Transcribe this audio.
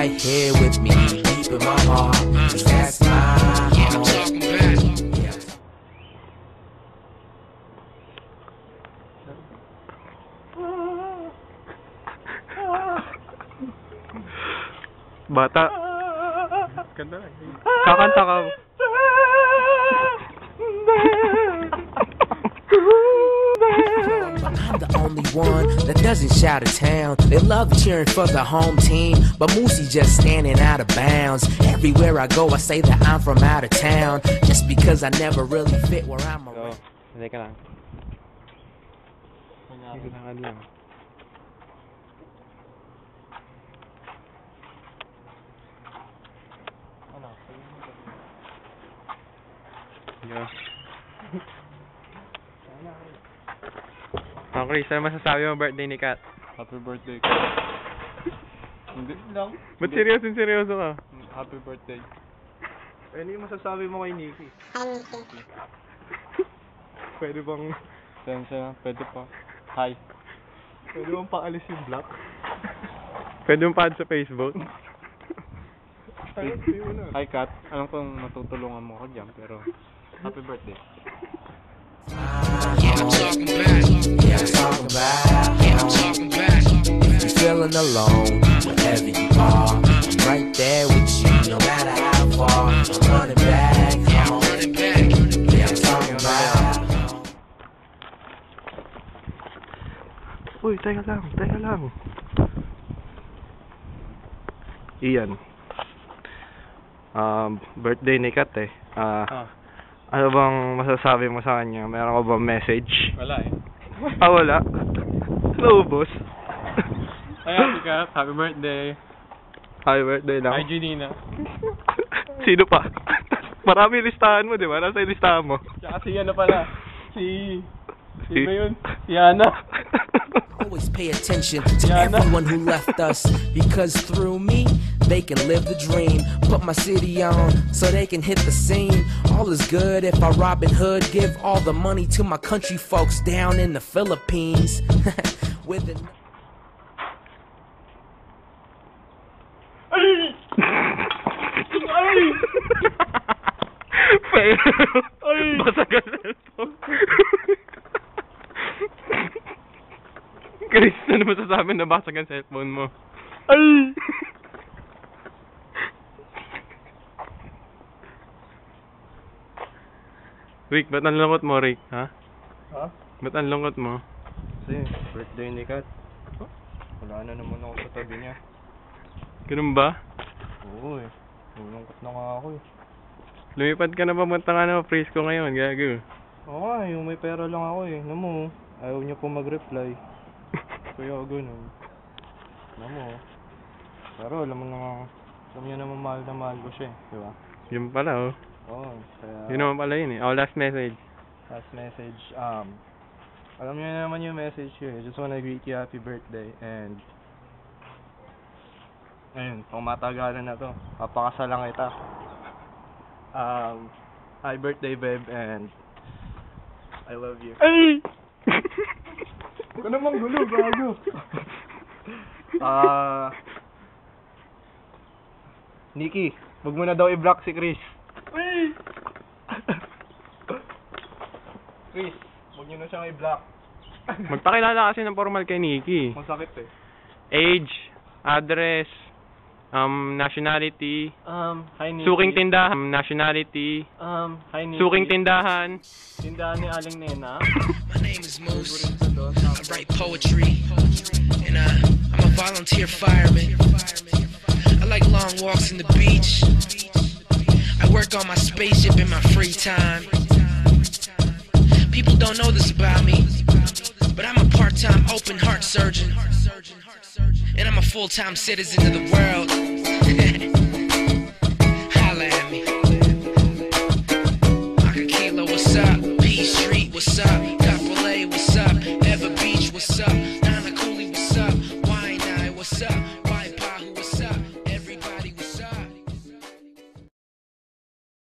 right here with me, deep in my heart, 'cause that's my home. Bata. Kanta lang. Kakanta ka. I'm the only one that doesn't shout at town. They love cheering for the home team, but Moosey just standing out of bounds. Everywhere I go, I say that I'm from out of town, just because I never really fit where I'm around. Hindi ka lang. Kailangan lang. Yeah. Oh, Chris, ano masasabi mo birthday ni Kat? Happy birthday, Kat. Hindi lang. Ba't seryoso ka? Happy birthday. Ano yung masasabi mo kay Nikki? Hi, Nikki. Pwede bang... Pwede pa. Hi. Pwede bang paalis yung block? Pwede mong pa-add sa Facebook? Hi, Kat. Alam kong matutulungan mo ko dyan, pero... Happy birthday. Yeah, I'm talking back. If you're feeling alone, wherever you are, I'm right there with you, no matter how far. I'm running back. Yeah, I'm running back. Yeah, I'm talking back. Uy, teka lang. Ian. Birthday ni Kat eh. Ano bang masasabi mo sa kanya? Meron ka bang message? Wala eh. Wala? Naubos? Ay, happy Kat. Happy birthday. Happy birthday lang. Hi, Junina. Sino pa? Marami listahan mo, di ba? Nasa listahan mo. Tsaka si ano pala. Si ba yun? Si Ana. Always pay attention to everyone who left us, because through me they can live the dream. Put my city on so they can hit the scene. All is good if I Robin Hood give all the money to my country folks down in the Philippines. With the Basagan na ito. Chris, ano masasabi na basag ang cellphone mo? Ay! Rick, ba't ang lungkot mo, Rick? Ha? Ha? Ba't ang lungkot mo? Kasi, birthday ni Kat. Wala na naman ako sa tabi niya. Ganun ba? Oo eh. Nalungkot na nga ako eh. Lumipad ka na pamunta nga na Frisco ngayon, gago. Oo nga, yung may pera lang ako eh. Alam mo, ayaw niya po mag-reply. Kaya ganun. Alam mo, pero alam niya naman mahal ko siya eh. Diba? Yun pala, oh. Oo, kaya... Yun naman pala yun eh. Oh, last message. Last message, alam niyo naman yung message ko eh. Just wanna greet you happy birthday and... Ayun, pang matagalan na to. Papakasalan kita. Happy birthday, babe, and... I love you. Ay! Huwag ka namang gulo, gago. Nikki, huwag mo na daw i-block si Chris. Ay! Chris, huwag niyo na siyang i-block. Magpakilala kasi ng formal kay Nikki. Masakit eh. Age, address, nationality, Hi Nikki. suking tindahan, nationality, Hi Nikki. suking tindahan. Tindahan ni Aling Nena. My name is Moose. I write poetry, and I'm a volunteer fireman. I like long walks in the beach. I work on my spaceship in my free time. People don't know this about me, but I'm a part-time open heart surgeon, and I'm a full-time citizen of the world.